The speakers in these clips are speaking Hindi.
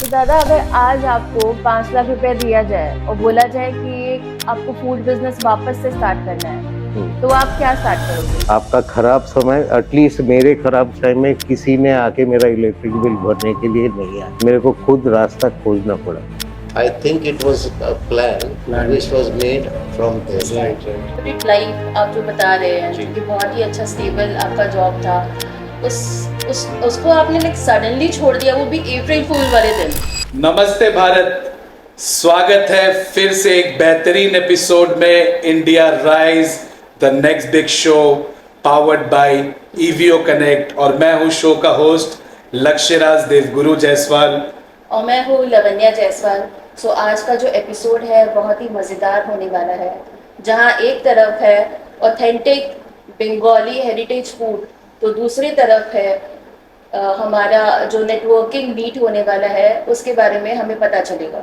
तो दादा, अगर आज आपको 5 लाख रुपए दिया जाए और बोला जाए कि आपको फूड बिजनेस वापस से स्टार्ट करना है, तो आप क्या स्टार्ट करोगे? आपका खराब समय, एटलीस्ट मेरे खराब टाइम में किसी ने आके मेरा इलेक्ट्रिक बिल भरने के लिए नहीं आया, मेरे को खुद रास्ता खोजना पड़ा। I think it was a plan which was made from this. Corporate life आप जो बता रहे हैं कि बहुत ही अच्छा स्टेबल आपका जॉब था, उस उसको आपने लाइक सडनली छोड़ दिया, वो भी अप्रैल फूल वाले दिन। नमस्ते भारत, स्वागत है फिर से एक बेहतरीन एपिसोड में India rise the next big show powered by EVO connect. और मैं हूं शो का होस्ट लक्ष्यराज देवगुरु जायसवाल। और मैं हूँ लवन्या जायसवाल। सो आज का जो एपिसोड है बहुत ही मज़ेदार होने वाला है, जहाँ एक तरफ है ऑथेंटिक बंगाली हेरिटेज फूड, तो दूसरी तरफ है हमारा जो नेटवर्किंग मीट होने वाला है, उसके बारे में हमें पता चलेगा।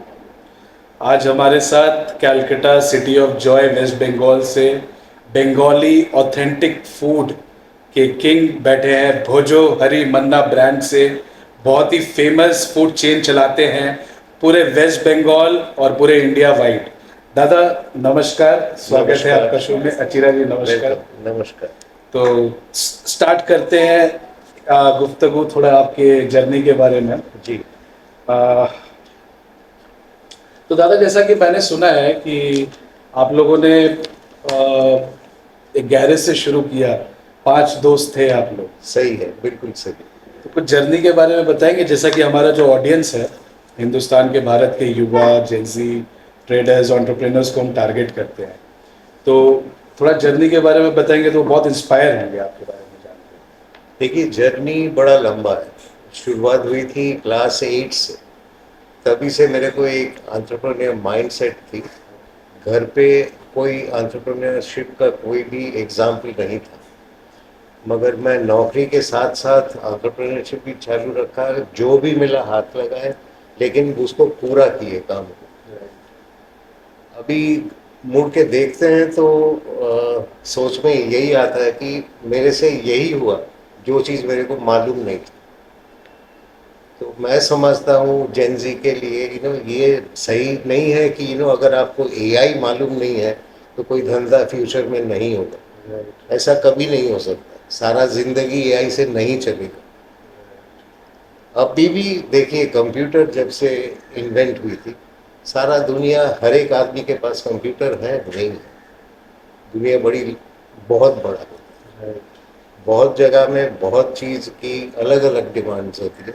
आज हमारे साथ Calcutta city of joy West Bengal से बंगाली ऑथेंटिक फूड के किंग बैठे हैं। भोजो हरी मन्ना ब्रांड से बहुत ही फेमस फूड चेन चलाते हैं पूरे वेस्ट बंगाल और पूरे इंडिया वाइड। दादा नमस्कार, स्वागत है आपका शो में। अचिरा जी नमस्कार। नमस्कार। तो स्टार्ट करते हैं गुफ्तगू थोड़ा आपके जर्नी के बारे में जी। तो दादा, जैसा कि मैंने सुना है कि आप लोगों ने एक गैरेज से शुरू किया, 5 दोस्त थे आप लोग। सही है, बिल्कुल सही। तो कुछ जर्नी के बारे में बताएंगे, जैसा कि हमारा जो ऑडियंस है हिंदुस्तान के, भारत के युवा, जेंजी, ट्रेडर्स, एंटरप्रेन्योर्स को हम टारगेट करते हैं, तो थोड़ा जर्नी के बारे में बताएंगे तो बहुत इंस्पायर होंगे आपके बारे में जान के। देखिए, जर्नी बड़ा लंबा है। शुरुआत हुई थी क्लास 8 से। तभी से मेरे को एक एंटरप्रेन्योर माइंडसेट थी। घर पे कोई एंटरप्रेन्योरशिप का कोई भी एग्जाम्पल नहीं था, मगर मैं नौकरी के साथ साथ एंटरप्रेन्योरशिप भी चालू रखा। जो भी मिला हाथ लगाए, लेकिन उसको पूरा किए काम को। अभी मुड़ के देखते हैं तो सोच में यही आता है कि मेरे से यही हुआ जो चीज़ मेरे को मालूम नहीं थी। तो मैं समझता हूँ जेनजी के लिए ये सही नहीं है कि अगर आपको एआई मालूम नहीं है तो कोई धंधा फ्यूचर में नहीं होगा। ऐसा कभी नहीं हो सकता। सारा जिंदगी एआई से नहीं चलेगा। अभी भी देखिए, कंप्यूटर जब से इन्वेंट हुई थी, सारा दुनिया, हर एक आदमी के पास कंप्यूटर है नहीं है। दुनिया बहुत बड़ा है। बहुत जगह में बहुत चीज़ की अलग अलग डिमांड्स होती है।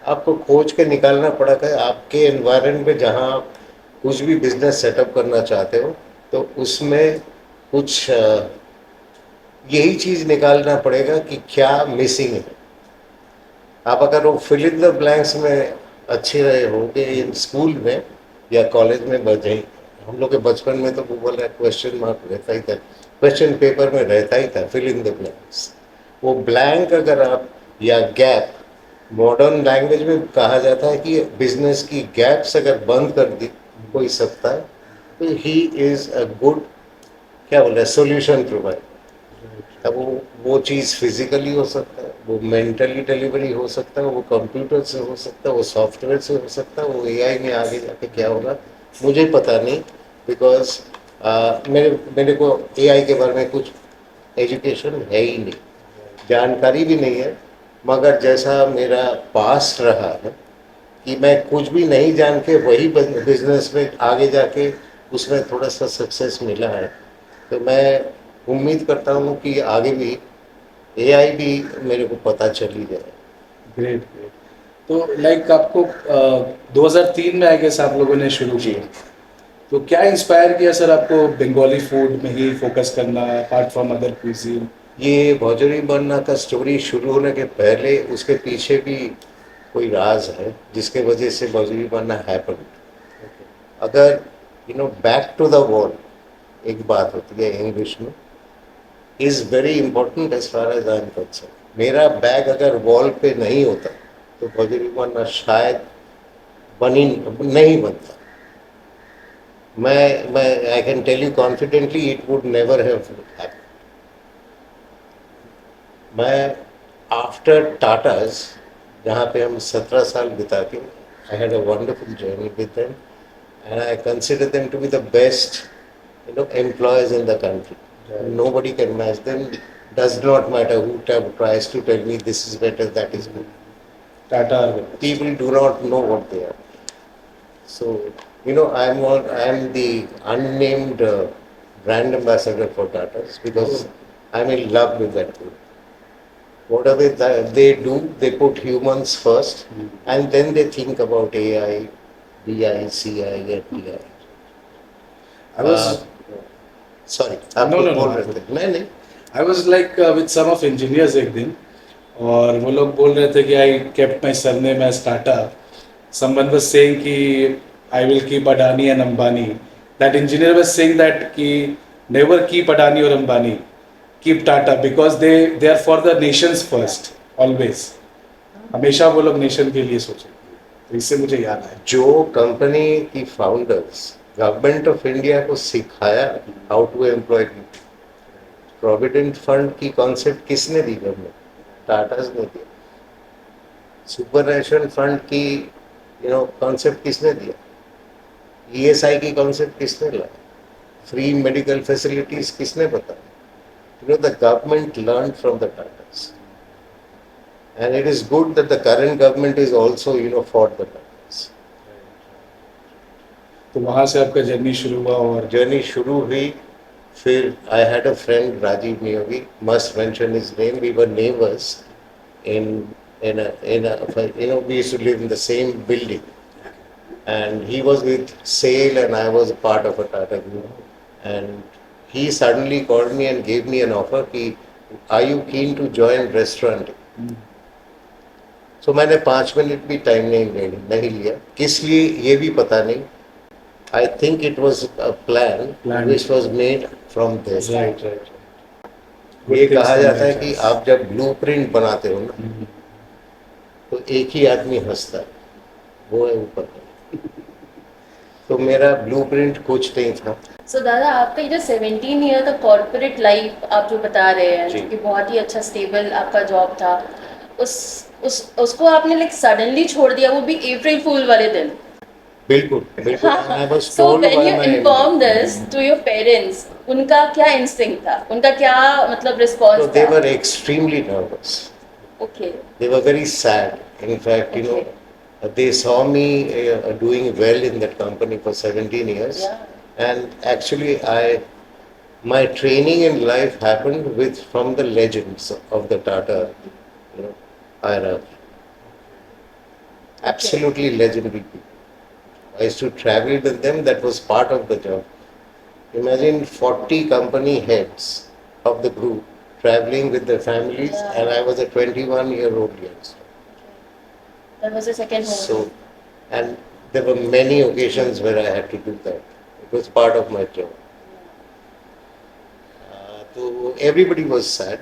आपको खोज के निकालना पड़ा कि आपके एनवायरनमेंट में जहाँ आप कुछ भी बिजनेस सेटअप करना चाहते हो, तो उसमें कुछ यही चीज़ निकालना पड़ेगा कि क्या मिसिंग है। आप अगर वो फिल इन द ब्लैंक्स में अच्छे रहे होंगे इन स्कूल में या कॉलेज में बचे, हम लोग के बचपन में तो वो बोला क्वेश्चन मार्क रहता ही था, क्वेश्चन पेपर में रहता ही था फिल इन द ब्लैंक्स। वो ब्लैंक अगर आप, या गैप, मॉडर्न लैंग्वेज में कहा जाता है कि बिजनेस की गैप्स अगर बंद कर दी कोई सकता है, तो ही इज़ अ गुड, क्या बोल रहे हैं, सोल्यूशन प्रोवाइड। अब वो चीज़ फिजिकली हो सकता है, वो मेंटली डिलीवरी हो सकता है, वो कंप्यूटर से हो सकता है, वो सॉफ्टवेयर से हो सकता है, वो एआई में आगे जाके क्या होगा मुझे पता नहीं। बिकॉज मेरे को एआई के बारे में कुछ एजुकेशन है ही नहीं, जानकारी भी नहीं है। मगर जैसा मेरा पास्ट रहा है कि मैं कुछ भी नहीं जान के वही बिजनेस में आगे जाके उसमें थोड़ा सा सक्सेस मिला है, तो मैं उम्मीद करता हूँ कि आगे भी एआई भी मेरे को पता चल ही जाए। Great great. तो लाइक आपको 2003 में आई गेस आप लोगों ने शुरू जी। किया, तो क्या इंस्पायर किया सर आपको बंगाली फूड में ही फोकस करना अपार्ट फ्रॉम अदर क्विजीन? ये भौजरी बनना का स्टोरी शुरू होने के पहले उसके पीछे भी कोई राज है जिसके वजह से भौजरी बनना हैपन। अगर बैक टू द वॉल, एक बात होती है इंग्लिश में, is very important as far as I am concern. मेरा बैग अगर वॉल पे नहीं होता तो भौजरी बनना शायद बनी नहीं बनता। मैं I can tell you confidently it would never have happened. मैं आफ्टर टाटाज, जहाँ पे हम 17 साल बिता के I had a wonderful journey with them, and I consider them to be the best, employers in the country. Right. Nobody can match them. Does not matter who tries to tell me this is better, that is good. Tata. People do not know what they are. So, I'm the unnamed brand ambassador for Tatas because I'm in love with that group. Whatever they do, they put humans first, and then they think about AI, BI, CI, and PI. I was Sorry, No, no, no, बोल I रहे थे नहीं I was like with some of engineers एक दिन और वो लोग बोल रहे थे कि I kept my surname as Tata. Someone was saying कि I will keep Adani and Ambani. That engineer was saying that कि never keep Adani or Ambani, keep Tata because they are for the nations first always. हमेशा वो लोग नेशन के लिए सोचे. तो इससे मुझे याद आया. जो कंपनी की फाउंडर्स गवर्नमेंट ऑफ इंडिया को सिखाया how to employ provident fund की कॉन्सेप्ट किसने दी गवर्नमेंट? टाटास ने दिया. सुपर फंड की कॉन्सेप्ट किसने दिया? ईएसआई की कॉन्सेप्ट किसने लाया? फ्री मेडिकल फैसिलिटीज किसने बताया? The government learn from the Tatas, and it is good that the current government is also for the Tatas. तो वहाँ से आपका जर्नी शुरू हुआ और जर्नी शुरू हुई. फिर I had a friend Rajiv Neogi, must mention his name. We were neighbours we used to live in the same building, and he was with SAIL and I was a part of a Tata group, and he suddenly called me and gave me an offer कि are you keen to join restaurant? So मैंने 5 मिनट भी टाइम नहीं लिया. किस लिए ये भी पता नहीं. I think it was a plan which was made from this. right. ये कहा जाता है कि आप जब ब्लूप्रिंट बनाते हो ना तो एक ही आदमी हंसता है, वो है ऊपर. तो मेरा ब्लूप्रिंट कुछ नहीं था. सो दादा, आपका ये जो 17 ईयर का कॉर्पोरेट लाइफ आप जो बता रहे हैं जी. कि बहुत ही अच्छा स्टेबल आपका जॉब था, उसको आपने लाइक सडनली छोड़ दिया, वो भी अप्रैल फूल वाले दिन. बिल्कुल बिल्कुल. I was So told when by you my informed this to your parents, उनका क्या इंस्टिंक्ट था, उनका क्या मतलब रिस्पॉन्स so they था? were extremely nervous. Okay. They were very sad. In fact, they saw me doing well in that company for 17 years. Yeah. And actually, my training in life happened from the legends of the Tata, era. Absolutely legendary people. I used to travel with them. That was part of the job. Imagine 40 company heads of the group traveling with their families, Yeah. and I was a 21-year-old youngster. That was the second home. So, and there were many occasions where I had to do that. It was part of my job. So everybody was sad.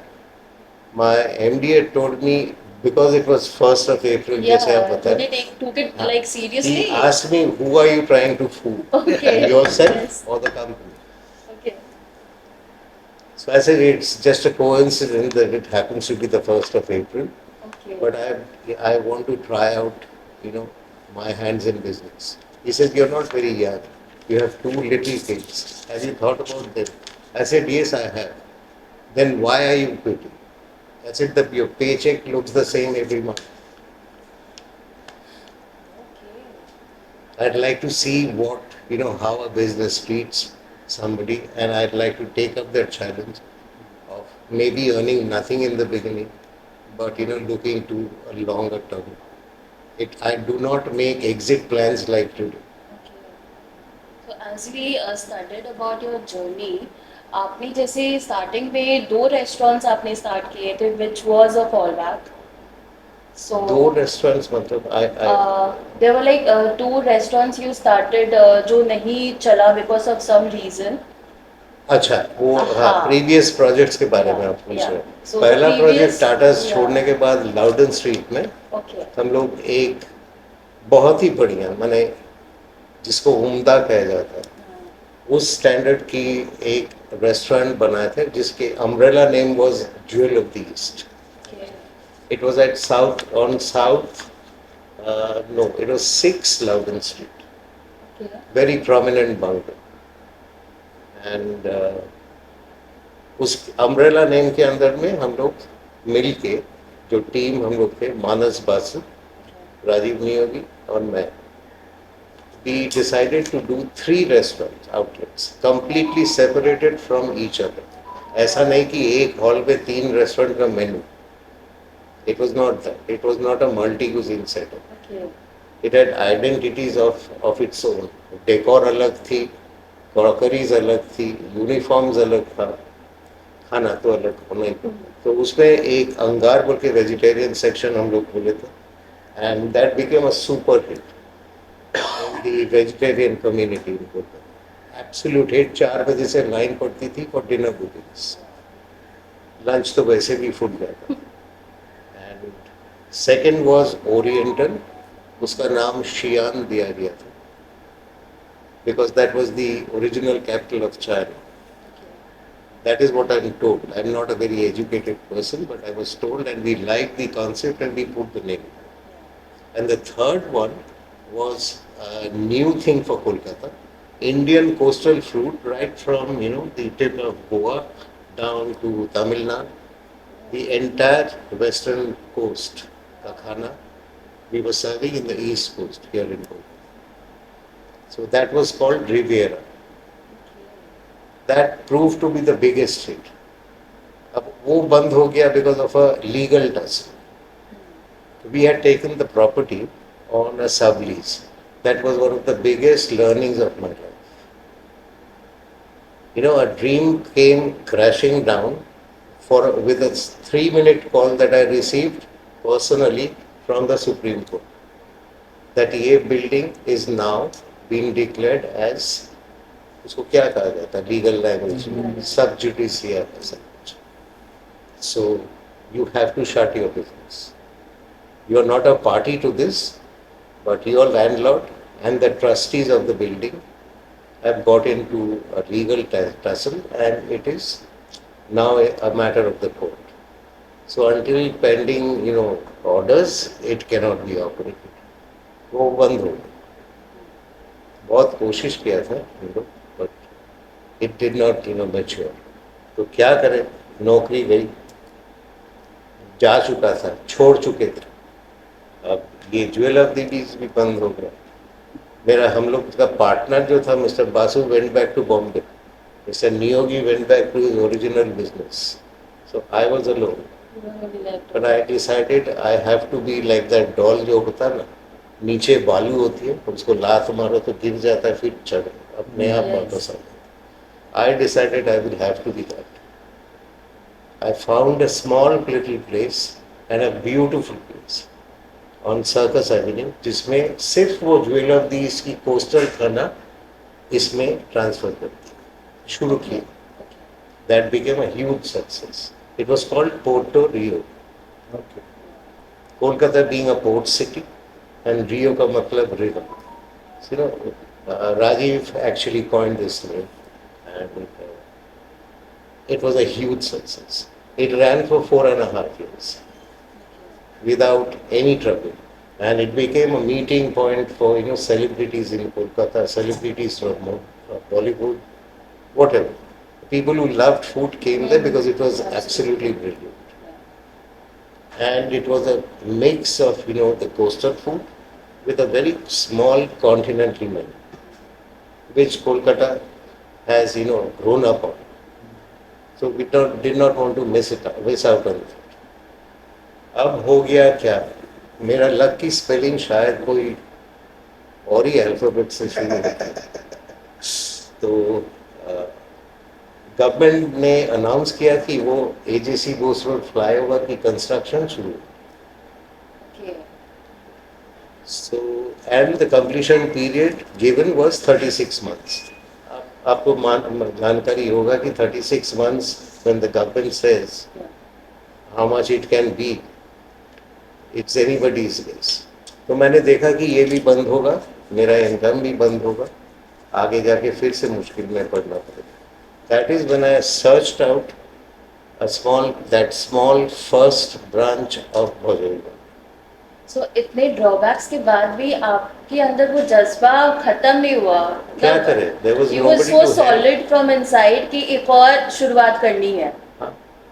My MD had told me, because it was 1st of April, जैसे आप Yeah, बताएं, did they took it like seriously? he asked me, who are you trying to fool? Okay. Yourself Yes. or the company? Okay. So I said, it's just a coincidence that it happens to be the 1st of April. Okay. But I want to try out, my hands in business. He said, you're not very young. You have 2 little kids. Have you thought about them? I said, yes, I have. Then why are you quitting? I said that your paycheck looks the same every month. Okay. I'd like to see how a business treats somebody, and I'd like to take up that challenge of maybe earning nothing in the beginning, but looking to a longer term. I do not make exit plans like today. Okay. So as we studied about your journey, आपने जैसे स्टार्टिंग में 2 रेस्टोरेंट्स आपने स्टार्ट किए थे, which was a fallback. So 2 restaurants मतलब there were like 2 restaurants you started जो नहीं चला because of some reason. अच्छा, वो हाँ. प्रीवियस प्रोजेक्ट्स के बारे में आप पूछ Yeah. रहे हैं. So पहला the project previous- Tata yeah. छोड़ने के बाद लाउडन स्ट्रीट में Okay. हम लोग एक बहुत ही बढ़िया, माने जिसको उम्दा कहा जाता है, उस स्टैंडर्ड की एक रेस्टोरेंट बनाए थे जिसके umbrella name was jewel of the east. Okay. It was at South No, it was 6 Loudon Street. Okay. Very prominent bungalow. And उस अम्ब्रेला नेम के अंदर में हम लोग मिल के, जो टीम हम लोग थे, मानस बासु, राजीव नियोगी और मैं, we decided to do 3 restaurant outlets completely separated from each other. ऐसा नहीं कि एक हॉल में 3 रेस्टोरेंट का मेनू. It was not that. It was not a multi-cuisine setup. Okay. It had identities of its own. Decor अलग थी, क्रॉकरीज अलग थी, यूनिफॉर्म्स अलग था, खाना तो अलग होना ही था. तो उसमें एक अंगार बोल के वेजिटेरियन सेक्शन हम लोग खोले थे, and that became a super hit in the vegetarian community in Kolkata. Absolute hit. 4 बजे से लाइन पड़ती थी फॉर डिनर बुकिंग्स. लंच तो वैसे भी फुल जाता. And second was oriental. उसका नाम शियान दिया गया था because that was the original capital of China. That is what I'm told. I'm not a very educated person, but I was told, and we liked the concept and we put the name. And the third one was a new thing for Kolkata. Indian coastal fruit, right from the tip of Goa down to Tamil Nadu, the entire western coast, ka khana, we were serving in the east coast here in Kolkata. So that was called Riviera. That proved to be the biggest hit. अब वो बंद हो गया because of a legal tussle. We had taken the property on a sublease. That was one of the biggest learnings of my life. A dream came crashing down with a 3-minute call that I received personally from the Supreme Court. That ये building is now being declared as, उसको क्या कहा जाता है लीगल लैंग्वेज में, सब जुडिशियल ऐसा कुछ. So you have to shut your business. You are not a party to this, but your landlord and the trustees of the building have got into a legal tussle, and it is now a matter of the court. So until pending, orders, it cannot be operated. वो बंद हो गया. बहुत कोशिश किया था but it did not mature. तो क्या करें, नौकरी गई, जा चुका था, छोड़ चुके थे. अब ये ज्वेल ऑफ द डीज भी बंद हो गया. मेरा हम लोग का पार्टनर जो था mister Basu went back to Bombay. Mister Neogi went back to his original business. So I was alone. But I decided I have to be like that doll जो होता ना, नीचे बालू होती है, उसको लात मारो तो गिर जाता है, फिर चढ़ अपने आप वापस आ जाता. I decided I will have to be that. I found a small little place and a beautiful place on Circus Avenue, जिसमें सिर्फ वो ज्वेल ऑफ द ईस्ट की कोस्टल था ना, इसमें ट्रांसफर कर दिया, शुरू किया. That became a huge success. It was called Porto Rio. Kolkata being a port city, and Rio का मतलब river. So, Rajiv actually coined this name, and it was a huge success. It ran for 4.5 years without any trouble, and it became a meeting point for celebrities in Kolkata, celebrities from Bollywood, whatever. People who loved food came there because it was absolutely brilliant. And it was a mix of the coastal food with a very small continental menu, which Kolkata has grown up on. So we did not want to miss out on it. अब हो गया क्या, मेरा लक की स्पेलिंग शायद कोई और ही अल्फाबेट से शुरू होता है. तो गवर्नमेंट ने अनाउंस किया कि वो एजेसी बोस रोड फ्लाईओवर की कंस्ट्रक्शन शुरू. So, and the completion period given was 36 months. आपको जानकारी होगा कि 36 months when the government says how much it can be, it's anybody's guess. तो मैंने देखा कि ये भी बंद होगा, मेरा इनकम भी बंद होगा, आगे जाके फिर से मुश्किल में पड़ना पड़ेगा. That is when I searched out that small first branch of Bhojangala. सो इतने ड्रॉबैक्स के बाद भी आपके अंदर वो जज्बा खत्म नहीं हुआ, क्या करें, there was you were nobody so to help. Solid from inside कि एक और शुरुआत करनी है.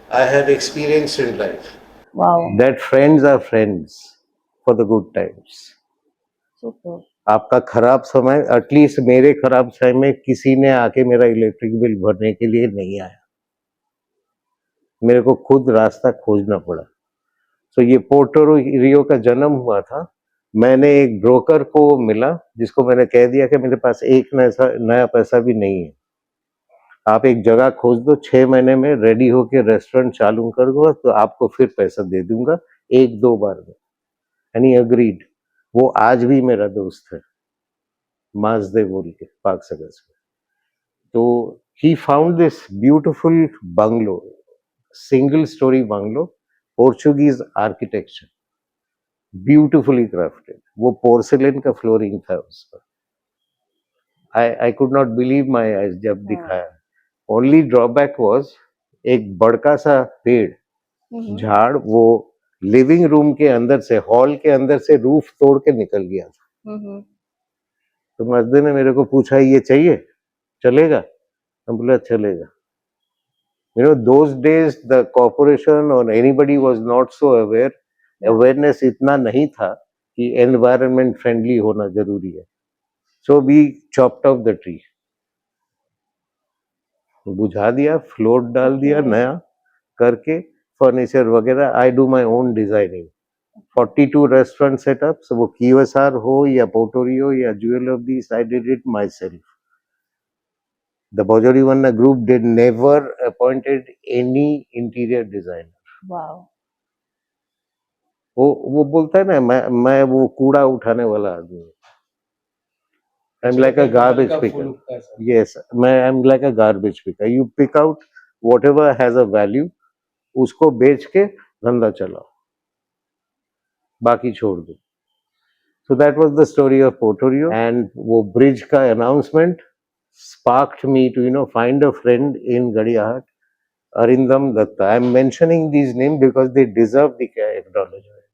I had experience in life. Wow, That friends are friends for the good times. Super. आपका खराब समय, एटलीस्ट मेरे खराब समय में किसी ने आके मेरा इलेक्ट्रिक बिल भरने के लिए नहीं आया. मेरे को खुद रास्ता खोजना पड़ा. तो ये पोर्टो रियो का जन्म हुआ था. मैंने एक ब्रोकर को मिला जिसको मैंने कह दिया कि मेरे पास एक नया पैसा भी नहीं है, आप एक जगह खोज दो, 6 महीने में रेडी होके रेस्टोरेंट चालू कर दो तो आपको फिर पैसा दे दूंगा 1-2 बार में. And he agreed. वो आज भी मेरा दोस्त है, माजदे बोल के पाक सगस में. तो he found this beautiful bungalow, single storey bungalow, Portuguese architecture, beautifully crafted. वो पोर्सिलेन का फ्लोरिंग था उस पर. I could not believe my eyes जब दिखाया. ओनली ड्रॉबैक वॉज एक बड़का सा पेड़, झाड़, वो लिविंग रूम के अंदर से, हॉल के अंदर से रूफ तोड़ के निकल गया था. तो मजदे ने मेरे को पूछा ये चाहिए, चलेगा? मैं बोला चलेगा. You know, those days the corporation or anybody was not so aware. Awareness इतना नहीं था कि environment friendly होना जरूरी है. So we chopped off the tree. बुझा दिया, फ्लोट डाल दिया नया करके, फर्नीचर वगैरह. I do my own designing. 42 restaurant setups, वो QSR हो या पोर्टोरियो या jewel of these, I did it myself. The Bojorivanna group did never appointed any interior designer. Wow. वो बोलता है ना, मैं वो कूड़ा उठाने वाला आदमी हूँ. I am like a garbage picker. Yes, मैं I am like a garbage picker. You pick out whatever has a value, उसको बेच के धंधा चलाओ, बाकी छोड़ दो. So that was the story of Portorio. And वो ब्रिज का announcement sparked me to find a friend in Gadiahat, Arindam Datta. I am mentioning these names because they deserve the acknowledgement.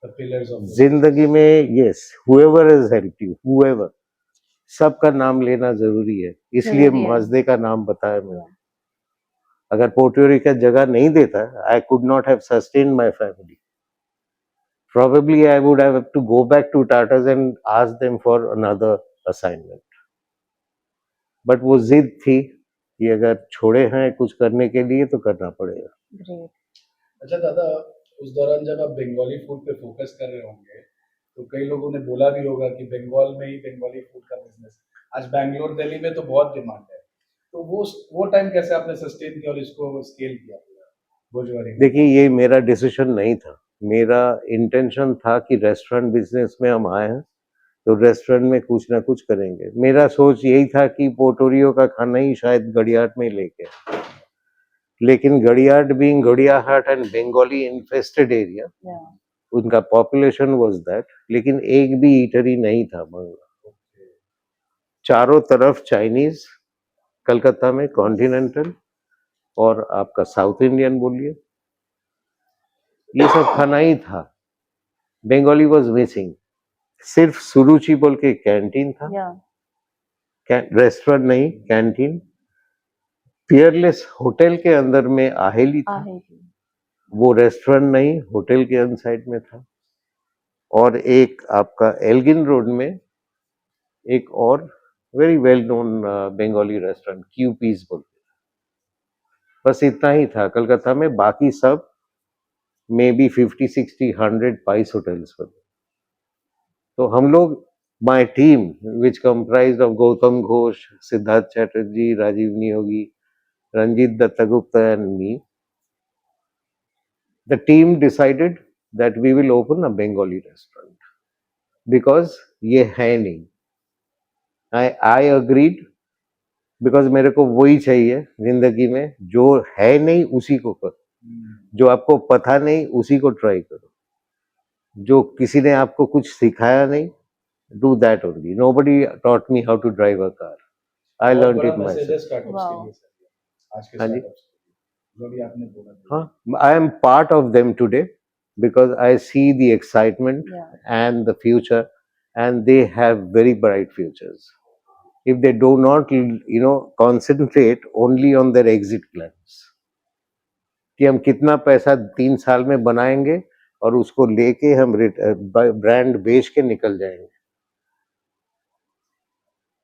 The pillars of जिंदगी में, yes, whoever has helped you, whoever, सबका नाम लेना जरूरी है, इसलिए मजदे का नाम बताया मैंने. अगर पोर्टोरियो का जगह नहीं देता, I could not have sustained my family. Probably I would have to go back to Tatas and ask them for another assignment. But वो जिद थी कि अगर छोड़े हैं कुछ करने के लिए तो करना पड़ेगा. ग्रेट. अच्छा दादा, उस दौरान जब आप बंगाली फूड पे फोकस कर रहे होंगे तो कई लोगों ने बोला भी होगा कि बंगाल में ही बंगाली फूड का बिजनेस, आज बैंगलोर दिल्ली में तो बहुत डिमांड है, तो वो टाइम कैसे आपने सस्टेन किया और इसको स्केल किया भोजवारी? देखिए, ये मेरा डिसीजन नहीं था. मेरा इंटेंशन था कि रेस्टोरेंट बिजनेस में हम आए हैं तो रेस्टोरेंट में कुछ ना कुछ करेंगे. मेरा सोच यही था कि पोर्टोरियो का खाना ही शायद गड़ियाहाट में लेके, लेकिन Gariahat being Gariahat and Bengali infested area, उनका पॉपुलेशन वाज दैट, लेकिन एक भी ईटरी नहीं था बंगला. चारों तरफ चाइनीज, कलकत्ता में कॉन्टिनेंटल और आपका साउथ इंडियन बोलिए, ये सब खाना ही था. Bengali was missing. सिर्फ सुरुचि बोल के कैंटीन था, रेस्टोरेंट नहीं, कैंटीन. पियरलेस होटल के अंदर में आहेली था, वो रेस्टोरेंट नहीं, होटल के अनसाइड में था. और एक आपका एल्गिन रोड में एक और very well known Bengali restaurant, Kewpie's बोल के. बस इतना ही था कलकत्ता में. बाकी सब मे बी 50, 60, 100 पाइस होटल्स पर. तो हम लोग, my team, which comprised of Gautam Ghosh, Siddharth Chatterjee, Rajiv Niyogi, Ranjit Dattagupta and me, the team decided that we will open a Bengali restaurant because ये है नहीं. I agreed because मेरे को वही चाहिए जिंदगी में, जो है नहीं उसी को करो, जो आपको पता नहीं उसी को ट्राई करो, जो किसी ने आपको कुछ सिखाया नहीं, do that only. Nobody taught me how to drive a car. I learned it myself. हाँ जी, हाँ, I am part of them today. because I see the excitement Yeah. and the future, and they have very bright futures. If they do not, concentrate only on their exit plans, कि हम कितना पैसा 3 साल में बनाएंगे और उसको लेके हम ब्रांड बेच के निकल जाएंगे,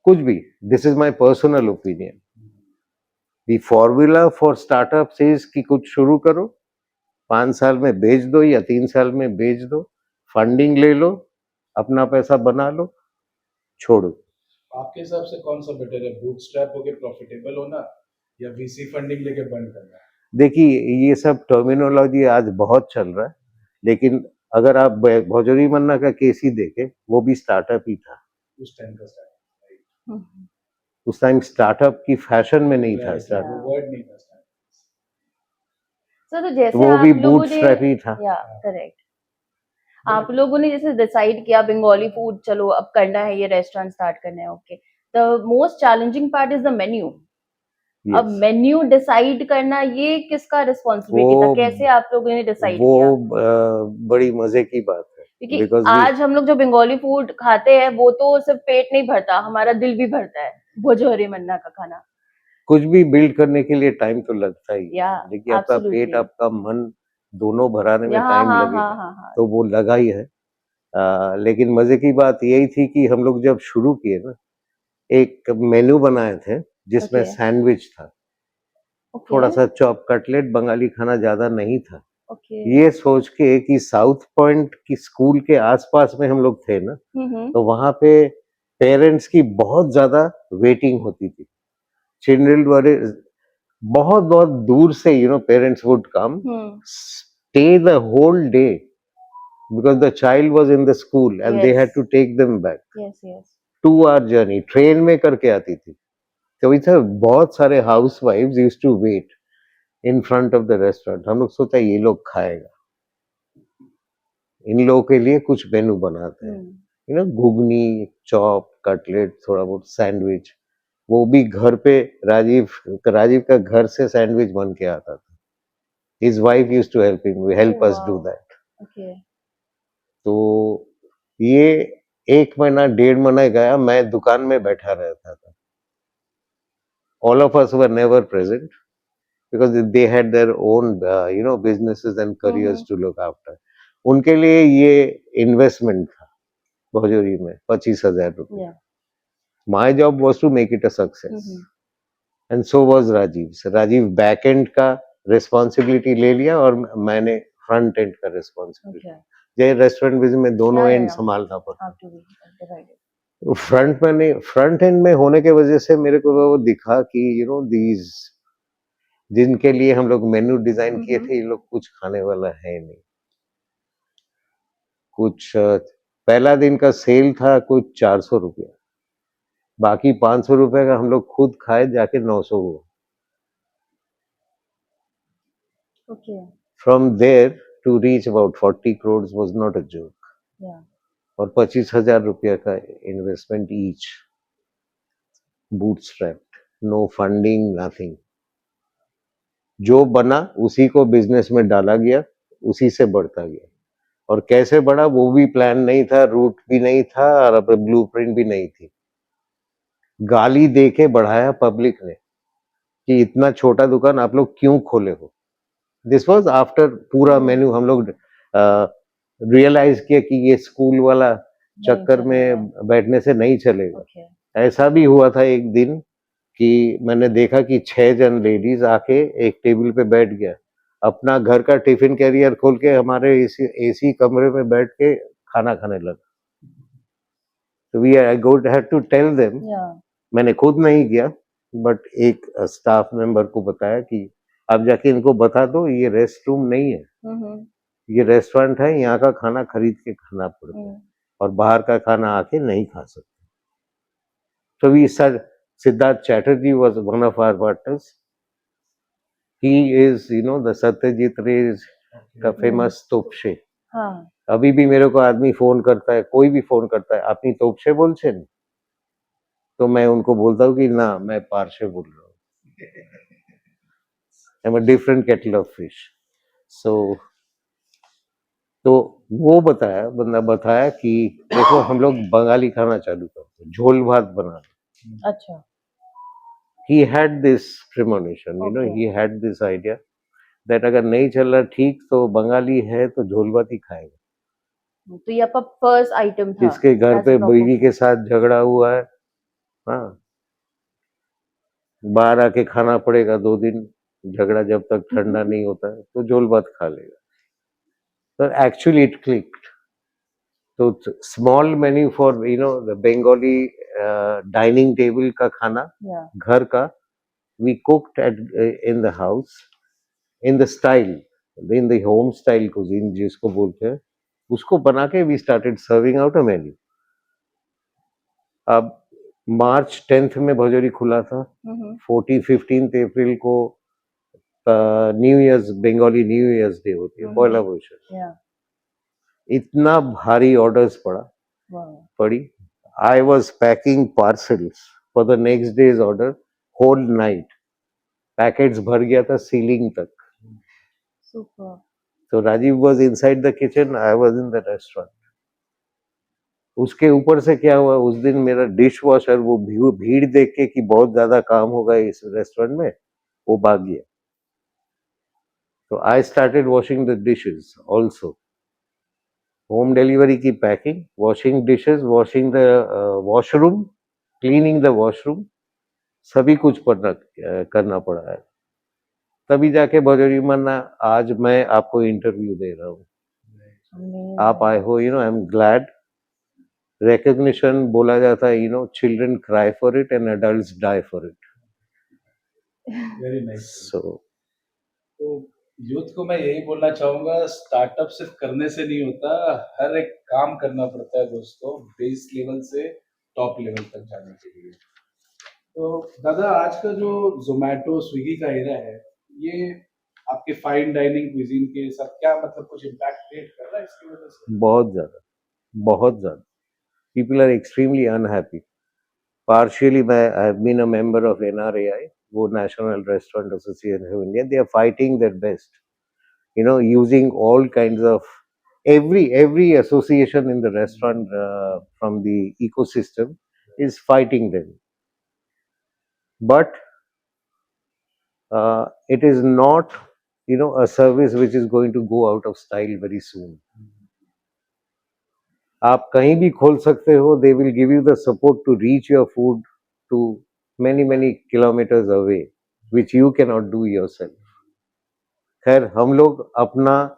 कुछ भी. This is my personal opinion. The formula for startups is कि कुछ शुरू करो, 5 साल में बेच दो या 3 साल में बेच दो, फंडिंग ले लो, अपना पैसा बना लो, छोड़ो. आपके हिसाब से कौन सा बेटर है, बूटस्ट्रैप होके प्रॉफिटेबल होना या वीसी फंडिंग लेके बंद करना? देखिए, ये सब टर्मिनोलॉजी आज बहुत चल रहा है, लेकिन अगर आप भौजोरी मन्ना का केस ही देखें, वो भी स्टार्टअप ही था. उस टाइम का स्टार्ट, हम्म. उस टाइम स्टार्टअप की फैशन में नहीं था स्टार्टअप, वो वर्ड नहीं था start. सर तो जैसे वो आप भी लोगों बूटस्ट्रैप ने ही था. या करेक्ट, आप लोगों ने जैसे डिसाइड किया बंगाली फूड चलो अब करना है, ये रेस्टोरेंट स्टार्ट करना है, okay, the most challenging part is the menu. अब Yes. मेन्यू डिसाइड करना ये किसका रिस्पॉन्सिबिलिटी था, वो कैसे आप लोगों ने डिसाइड वो किया? बड़ी मजे की बात है, क्योंकि बिकॉज आज हम लोग जो बंगाली फूड खाते हैं वो तो सिर्फ पेट नहीं भरता, हमारा दिल भी भरता है भोजोरी मन्ना का खाना. कुछ भी बिल्ड करने के लिए टाइम तो लगता ही है. या देखिए, आपका पेट, एब्सोल्युटली. आपका मन दोनों भराने में या हाँ टाइम हाँ लगेगा, हाँ हाँ हाँ. तो वो लगा ही है. लेकिन मजे की बात यही थी कि हम लोग जब शुरू किए ना, एक मेन्यू बनाए थे जिसमें ओके सैंडविच था, ओके थोड़ा सा चॉप कटलेट, बंगाली खाना ज्यादा नहीं था. ओके. ये सोच के कि साउथ पॉइंट की स्कूल के आसपास में हम लोग थे ना, तो वहां पे पेरेंट्स की बहुत ज्यादा वेटिंग होती थी. चिल्ड्रन वाले बहुत बहुत दूर से, parents would come, stay the whole day, because the child was in the school and they had Yes. to take them back. Yes yes. 2 hour journey train में करके आती थी. तो इधर बहुत सारे हाउस वाइफ्स used to wait in front of the restaurant. हम लोग सोचा ये लोग खाएगा, इन लोगों के लिए कुछ मेनू बनाते हैं. घुगनी, चॉप, कटलेट, थोड़ा बहुत सैंडविच, वो भी घर पे. राजीव राजीव का घर से सैंडविच बन के आता था. His wife used to help us do wow. That. Okay. तो ये 1 महीना 1.5 महीना गया, मैं दुकान में बैठा रहता था. All of us were never present because they had their own businesses and careers to look after. उनके लिए ये इन्वेस्टमेंट था भोजोरी में 25,000 रुपये. Yeah. My job was to make it a success and so was Rajiv. Rajiv back end का रिस्पॉन्सिबिलिटी ले लिया और मैंने फ्रंट एंड का रिस्पॉन्सिबिलिटी. ओके. ये रेस्टोरेंट बिजनेस में दोनों या, एंड या. संभालना पड़ता. आप to be divided. Front end में होने के वजह से मेरे को वो दिखा कि दीज जिनके लिए हम लोग मेन्यू डिजाइन किए थे, ये लोग कुछ खाने वाला है नहीं. कुछ पहला दिन का सेल था कुछ 400 रुपया, बाकी 500 रुपए का हम लोग खुद खाए जाके 900 हुआ. Okay. From there to reach about 40 crores was not a joke. Yeah. और 25,000 रुपया का investment each, bootstrapped, no funding, nothing. जो बना उसी को बिजनेस में डाला गया, उसी से बढ़ता गया. और कैसे बढ़ा वो भी प्लान नहीं था, रूट भी नहीं था, और ब्लूप्रिंट भी नहीं थी. गाली दे के बढ़ाया पब्लिक ने कि इतना छोटा दुकान आप लोग क्यों खोले हो. दिस वाज आफ्टर पूरा मेन्यू हम लोग रियलाइज किया कि ये स्कूल वाला चक्कर में बैठने से नहीं चलेगा. ओके. ऐसा भी हुआ था एक दिन कि मैंने देखा कि 6 जन लेडीज आके एक टेबल पे बैठ गया, अपना घर का टिफिन कैरियर खोल के हमारे एसी कमरे में बैठ के खाना खाने लगा. तो we I go had to tell them. Yeah. मैंने खुद नहीं किया, बट एक स्टाफ मेंबर को बताया कि आप जाके इनको बता दो ये रेस्ट रूम नहीं है, ये रेस्टोरेंट है, यहाँ का खाना खरीद के खाना पड़ता है और बाहर का खाना आके नहीं खा सकते. So we said Siddharth Chatterjee was one of our partners. He is, the Satyajit Ray's का फेमस तोपशे. हाँ. अभी भी मेरे को आदमी फोन करता है, कोई भी फोन करता है, अपनी तोपशे बोलছেন, तो मैं उनको बोलता हूँ कि ना, मैं पारशे बोल रहा हूँ. I'm a different kettle of fish. So तो वो बंदा बताया कि देखो हम लोग बंगाली खाना चालू करते हैं, झोल भात बनाना। अच्छा। He had this premonition, Okay. He had this idea that अगर नहीं चल रहा ठीक तो बंगाली है तो झोल भात ही खाएगा। तो ये आपका फर्स्ट आइटम था जिसके घर as a पे बीवी promotion? के साथ झगड़ा हुआ है, हाँ, बाहर आके खाना पड़ेगा 2 दिन, झगड़ा जब तक ठंडा नहीं होता है तो झोल भात खा लेगा। तो एक्चुअली इट क्लिक्ड। तो small menu for the Bengali dining table का खाना, Yeah. घर का, we cooked at in the house in the style, in the home style cuisine जिसको बोलते हैं, उसको बना के we started serving out a menu. अब मार्च 10th में भजोरी खुला था, 15th अप्रैल को new years, Bengali new years day होती है, पहला बोईशाख। Yeah. इतना भारी ऑर्डर्स Wow. पड़ी। I was packing parcels for the next day's order, whole night packets भर गया था सीलिंग तक। Super. तो Rajiv was inside the kitchen, I was in the restaurant. उसके ऊपर से क्या हुआ, उस दिन मेरा डिश वॉशर वो भीड़ देख के कि बहुत ज्यादा काम होगा इस रेस्टोरेंट में, वो भाग गया। तो I started washing the dishes also, home delivery की packing, washing dishes, washing the washroom, cleaning the washroom, सभी कुछ करना पड़ा है। तभी जाके भजोरी मन्ना आज मैं आपको इंटरव्यू दे रहा हूँ। Amazing. आप आए हो, आई एम ग्लैड। रिकग्निशन बोला जाता है, children cry for it and adults die for it. Very nice. So तो यूथ को मैं यही बोलना चाहूंगा, स्टार्टअप सिर्फ करने से नहीं होता, हर एक काम करना पड़ता है दोस्तों, बेस लेवल से टॉप लेवल तक जाने के लिए। तो दादा, आज का जो जोमेटो स्विगी का एरा है, ये आपके फाइन डाइनिंग क्विजीन के साथ क्या मतलब कुछ इम्पैक्ट क्रिएट कर रहा है इसकी वजह से? बहुत ज्यादा people are extremely unhappy. Partially मैं I have been a member of NRAI, वो national restaurant association of India. They are fighting their best, using all kinds of every association in the restaurant from the ecosystem is fighting them, but it is not a service which is going to go out of style very soon. आप कहीं भी खोल सकते हो, they will give you the support to reach your food to many kilometers away, which you cannot do yourself. खैर हम लोग अपना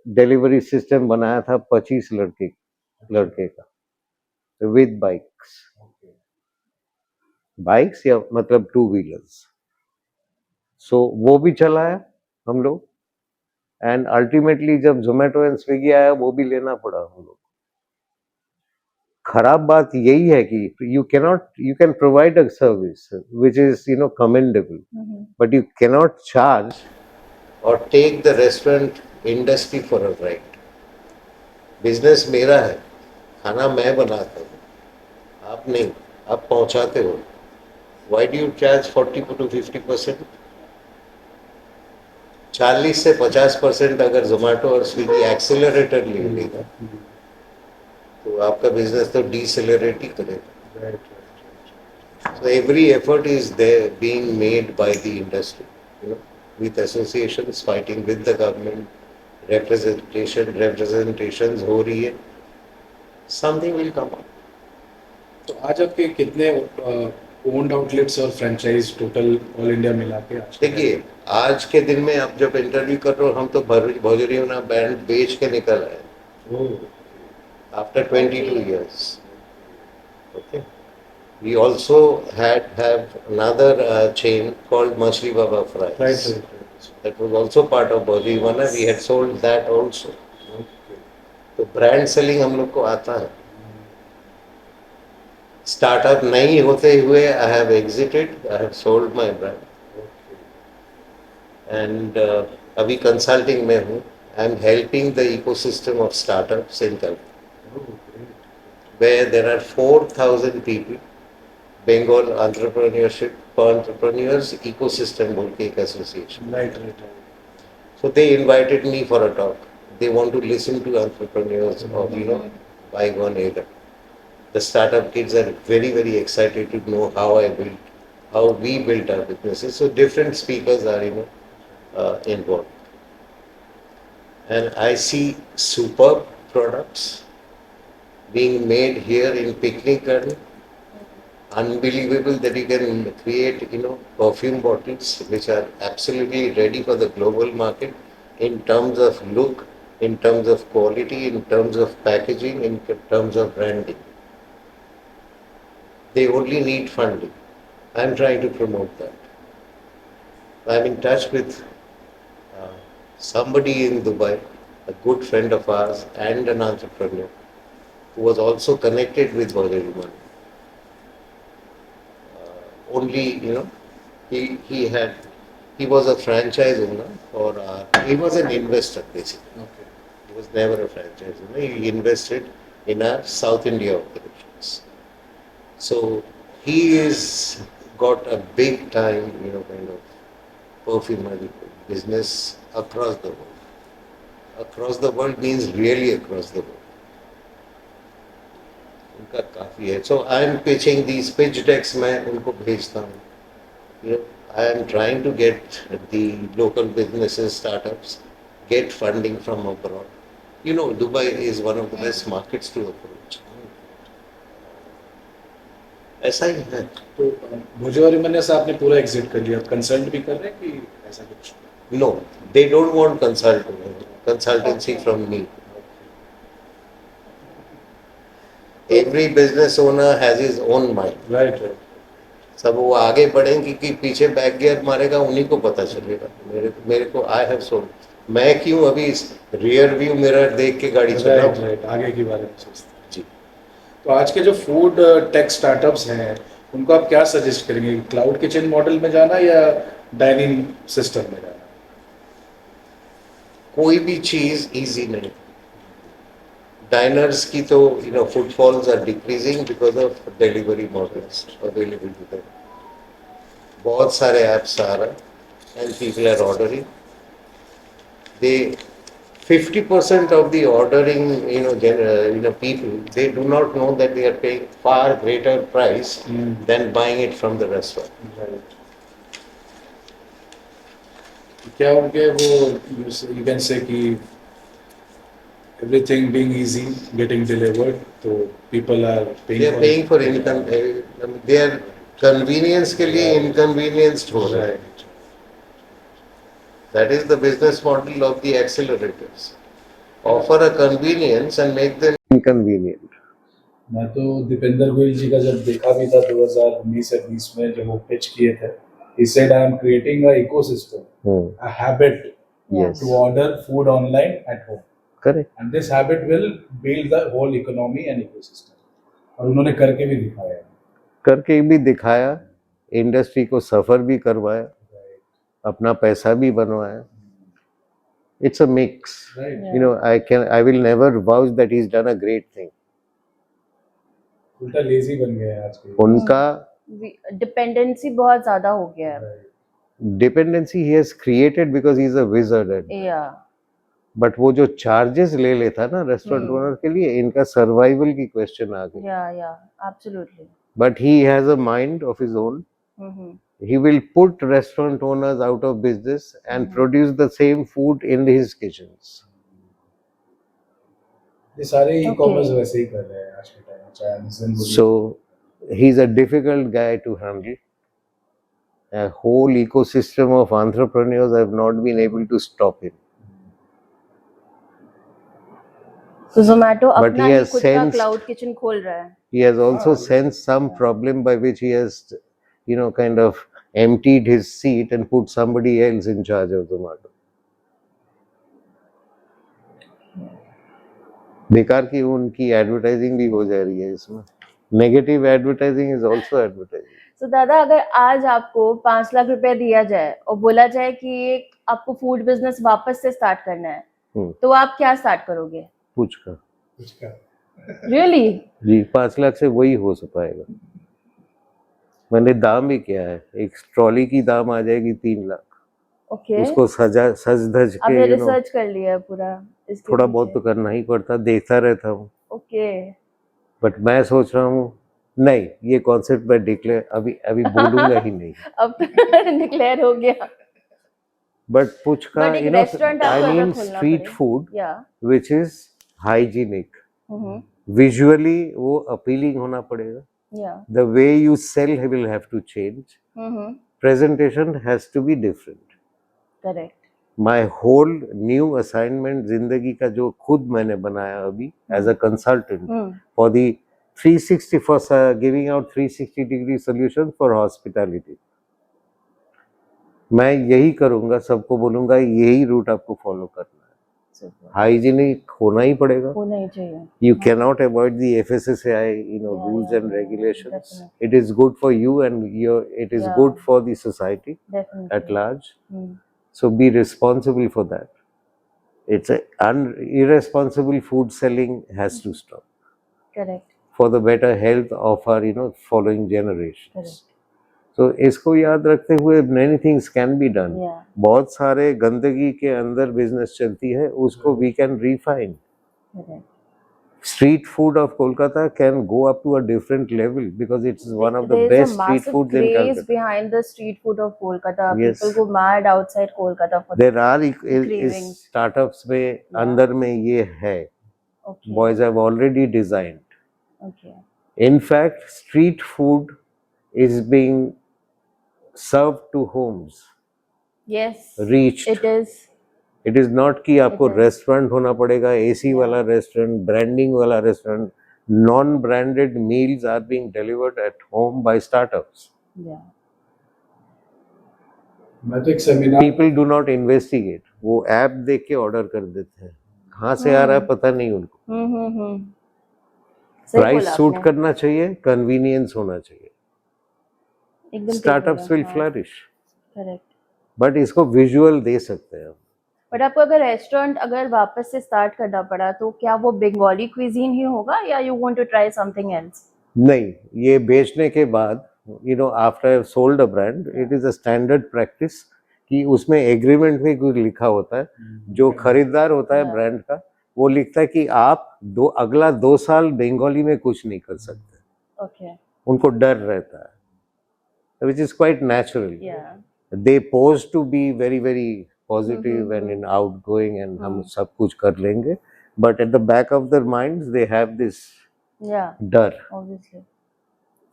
डिलीवरी सिस्टम बनाया था 25 लड़के का, विद बाइक्स या मतलब 2 व्हीलर्स। सो वो भी चलाया हम लोग, एंड अल्टीमेटली जब जोमेटो एंड स्विगी आया वो भी लेना पड़ा हम लोग। खराब बात यही है कि you can provide a service which is commendable, but you cannot charge और take the restaurant industry for a ride. Business मेरा है, खाना मैं बनाता हूँ, आप नहीं, आप पहुँचाते हो। Why do you charge 40 to 50%? 40 से 50% अगर जोमेटो और स्विगी एक्सेलरेटर ले लेगा तो आपका बिजनेस तो डीसेलरेट ही करेगा। So every effort is there being made by the industry, with associations fighting with the government, representations हो रही है, something will come up. तो आज आपके कितने ओन्ड आउटलेट्स और फ्रेंचाइज टोटल ऑल इंडिया मिला के? देखिए आज के दिन में आप जब इंटरव्यू कर रहे हो, हम तो भोजरी ना ब्रांड बेच के निकल आए after 22 years. Okay. We also have another chain called Machli Baba Fries. Right. That was also part of Bhojri Mana. We had sold that also. तो ब्रांड सेलिंग हम लोग को आता है। स्टार्टअप नहीं होते हुए I have exerted, I have sold my brand, and अभी कंसल्टिंग में हूँ। I am helping the ecosystem of startups in Calcutta, where there are 4,000 people, Bengal entrepreneurs ecosystem बोल के एक association. Right. So they invited me for a talk. they want to listen to entrepreneurs of, bygone era. The startup kids are very, very excited to know how we built our businesses. So different speakers are, involved. And I see superb products being made here in Picnic Garden. Unbelievable that you can create, perfume bottles which are absolutely ready for the global market in terms of look, in terms of quality, in terms of packaging, in terms of branding. They only need funding. I'm trying to promote that. I'm in touch with uh, somebody in Dubai, a good friend of ours and an entrepreneur who was also connected with Borderman. Only, he was a franchise owner he was an investor basically. Okay. He was never a franchise owner. He invested in our South India operations. So he is got a big time, kind of perfumery business across the world. Across the world means really across the world. उनका काफी है. So I am pitching these pitch decks. मैं उनको भेजता हूँ. I am trying to get the local businesses, startups, get funding from abroad. Dubai is one of the best markets to approach. ऐसा ही है. तो भोजो हरी मन्ना से आपने पूरा एग्जिट कर लिया, कंसल्ट भी कर रहे हैं कि ऐसा कुछ? No, they don't want consultancy from me. Every business owner has his own mind. Right. सब वो आगे बढ़ेंगे कि पीछे बैक गियर मारेगा, उन्हीं को पता चलेगा. मेरे को आई हैव सोल्ड. मैं क्यों अभी रियर व्यू मिरर देख के गाड़ी चलाऊं? राइट, आगे के बारे में सोचते हैं. जी. तो आज के जो फूड टेक स्टार्टअप्स हैं उनको आप क्या सजेस्ट करेंगे, क्लाउड किचन मॉडल में जाना या डाइनिंग सिस्टम में जाना? कोई भी चीज इजी नहीं. डाइनर्स की तो footfalls are decreasing because of delivery models available to them. बहुत सारे ऐप्स आ रहे हैं and people are ordering. They 50% of the ordering, people, they do not know that they are paying far greater price than buying it from the restaurant. Right. क्या उनके वो यू कैन से कि everything being easy getting delivered, तो people are They are paying for income. They are convenience के लिए inconvenienced हो रहे हैं. That is the business model of the accelerators. Offer a convenience and make them inconvenient. मैं तो दीपेंद्र गोयल जी का जब देखा भी था 2019 से 20 में जब वो पिच किए थे, he said I am creating a ecosystem, a habit Yes. to order food online at home, Correct. and this habit will build the whole economy and ecosystem. और उन्होंने करके भी दिखाया है. करके भी दिखाया, इंडस्ट्री को सफर भी करवाया, अपना पैसा भी बनवाया. It's a mix. Right. I will never vouch that he's done a great thing. उल्टा लेजी बन गए हैं आज के. उनका डिपेंडेंसी बहुत ज्यादा हो गया है. Right. dependency he has created because he's a wizard at it. Yeah. But वो जो चार्जेस ले लेता ना रेस्टोरेंट ओनर के लिए, इनका सर्वाइवल की क्वेश्चन आ गई. Yeah, absolutely. But he has a mind of his own. He will put restaurant owners out of business and produce the same food in his kitchens. ये सारे ई-कॉमर्स वैसे ही कर रहे हैं आज के टाइम में, चाहे Amazon बोलिए. So he's a difficult guy to handle. A whole ecosystem of entrepreneurs have not been able to stop him. तो Zomato But अपना he ही has खुद का sensed- क्लाउड किचन खोल रहा है. He has also sensed some problem by which he has, kind of emptied his seat and put somebody else in charge of Zomato. बेकार की उनकी एडवर्टाइजिंग भी हो जा रही है इसमें. Negative advertising is also advertising. तो दादा अगर आज आपको 5 लाख रुपए दिया जाए और बोला जाए कि एक आपको फूड बिजनेस वापस से स्टार्ट करना है, तो आप क्या स्टार्ट करोगे? पूछ कर उसका रियली? जी 5 लाख से वही हो पाएगा. मैंने दाम भी किया है, एक ट्रॉली की दाम आ जाएगी 3 लाख. ओके, उसको सज धज के आपने रिसर्च कर लिया है पूरा इसके थोड़ा बहुत पीछे? तो करना ही पड़ता, देखता रहता हूँ। ओके। बट मैं सोच रहा हूँ नहीं, ये कॉन्सेप्ट मैं डिक्लेयर अभी अभी बोलूंगा ही नहीं। अब तो डिक्लेयर हो गया। बट पुचका, बट एक रेस्टोरेंट आई आपको अगर मीन खोलना स्ट्रीट पड़े, फूड या which is hygienic, hmm, visually वो अपीलिंग होना पड़ेगा। या The way you sell will have to change. Presentation has to be different. Correct. My whole new assignment जिंदगी का जो खुद मैंने बनाया अभी as a consultant for the 360 for giving out 360-degree solutions for hospitality. मैं यही करूंगा, सबको बोलूंगा यही रूट आपको फॉलो करना है। हाइजीनिक होना ही पड़ेगा। होना ही चाहिए। You cannot avoid the FSSAI, rules and regulations. It is good for you and it is good for the society at large. So be responsible for that. It's irresponsible food selling has to stop correct. for the better health of our following generations. Correct. So इसको याद रखते हुए many things can be done. Yeah. बहुत सारे गंदगी के अंदर बिजनेस चलती है, उसको we can refine. Correct. Street food of Kolkata can go up to a different level because it's one of the best street foods in There is a massive craze Calcutta. behind the street food of Kolkata. Yes. People go mad outside Kolkata for There are इस cravings. startups में अंदर में ये है. Okay. Boys have already designed. Okay. In fact, street food is being served to homes. Yes. Reached. It is. It is not कि आपको is. रेस्टोरेंट होना पड़ेगा, AC वाला रेस्टोरेंट, ब्रांडिंग वाला restaurant. Non-branded meals are being delivered at home by startups. Yeah. मैं तो एक seminar People do not investigate. वो ऐप देख के ऑर्डर कर देते हैं, कहाँ से आ रहा है पता नहीं उनको. सही प्राइस बोला सूट आपने। करना चाहिए, कन्वीनियंस होना चाहिए. एकदम ठीक स्टार्टअप्स बोला, विल हाँ। फ्लरिश. करेक्ट। बट इसको विजुअल दे सकते हैं. बट आपको अगर रेस्टोरेंट अगर वापस से स्टार्ट करना पड़ा तो क्या वो बंगाली क्विजीन ही होगा या you want to try something else? नहीं, ये बेचने के बाद after sold a brand, it is a standard practice कि उसमें एग्रीमेंट में कुछ लिखा होता है. जो खरीदार होता है ब्रांड का, वो लिखता है कि आप अगला 2 साल बंगाली में कुछ नहीं कर सकते. ओके। उनको डर रहता है, which is quite natural. Yeah. They pose to be very very positive and in outgoing and हम सब कुछ कर लेंगे, but at the back of their minds they have this Yeah. डर. Obviously.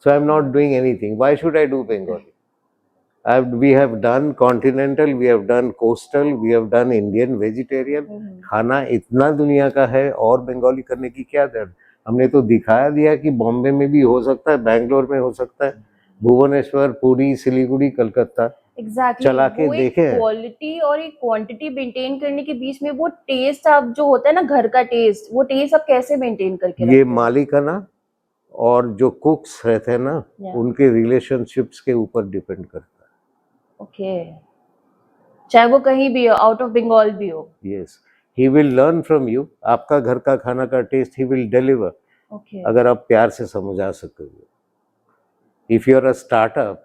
So I'm not doing anything. Why should I do Bengali? We have done continental, we have done coastal, we have done Indian vegetarian. खाना इतना दुनिया का है और बंगाली करने की क्या जरूरत. हमने तो दिखाया दिया कि बॉम्बे में भी हो सकता है, बैंगलोर में हो सकता है, भुवनेश्वर, पुरी, सिलीगुड़ी, कलकत्ता Exactly. चला के वो देखे एक हैं. क्वालिटी और एक क्वांटिटी मेंटेन करने के बीच में वो टेस्ट आप जो होता है ना घर का टेस्ट, वो टेस्ट आप कैसे मेंटेन करके ये रखते हो? मालिकाना और जो कुक्स रहते हैं ना, Yeah. उनके रिलेशनशिप्स के ऊपर डिपेंड करता है. ओके। चाहे वो कहीं भी हो, आउट ऑफ बंगाल भी हो। Yes, he will learn from you. आपका घर का खाना का taste he will deliver, okay. अगर आप प्यार से समझा सकोगे. If you are a startup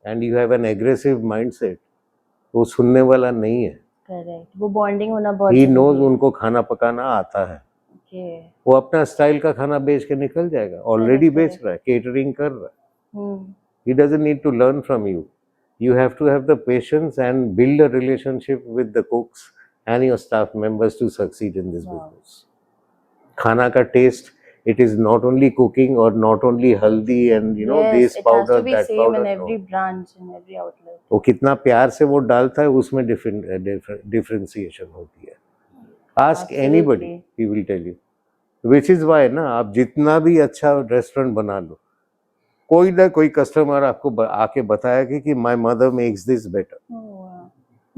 and you have an aggressive mindset, वो सुनने वाला नहीं है. करेक्ट। वो बॉन्डिंग होना बहुत ही जरूरी नोज है। उनको खाना पकाना आता है. ओके। वो अपना स्टाइल का खाना बेच के निकल जाएगा. ऑलरेडी Correct, बेच रहा है, केटरिंग कर रहा है. हम्म। He doesn't need to learn from you. You have to have the patience and build a relationship with the cooks and your staff members to succeed in this Wow. business. Khana ka taste, it is not only cooking or not only haldi and Yes, this it has powder, to be that same powder. in every No. branch, in every outlet. वो कितना प्यार से वो डालता है, उसमें differentiation होती है. Ask Absolutely. anybody, he will tell you. Which is why ना, आप जितना भी अच्छा रेस्टोरेंट बना लो, कोई ना कोई कस्टमर आपको आके बताएगा कि my mother makes this better. Oh,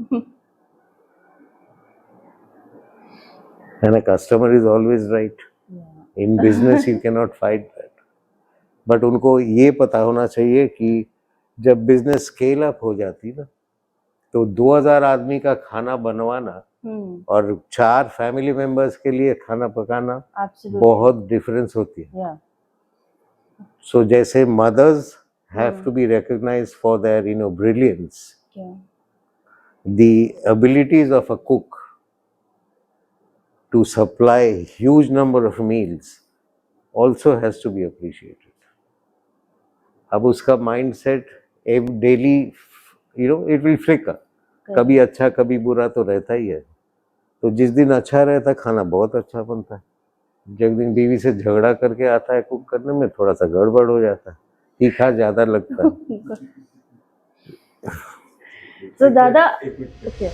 wow. And a customer is always right. Yeah. In business you cannot fight that. But उनको ये पता होना चाहिए कि जब बिजनेस स्केल अप हो जाती ना, तो 2000 आदमी का खाना बनवाना और 4 फैमिली मेंबर्स के लिए खाना पकाना Absolutely. बहुत डिफरेंस होती है. Yeah. सो जैसे mothers have to be recognised for their brilliance, Yeah. the abilities of a cook to supply huge number of meals also has to be appreciated. अब उसका mindset daily, it will flicker. कभी अच्छा कभी बुरा तो रहता ही है. तो जिस दिन अच्छा रहता है खाना बहुत अच्छा बनता है. जिस दिन बीवी से झगड़ा करके आता है कुक करने में थोड़ा सा गड़बड़ हो जाता है, तीखा ज्यादा लगता है. So दादा, okay.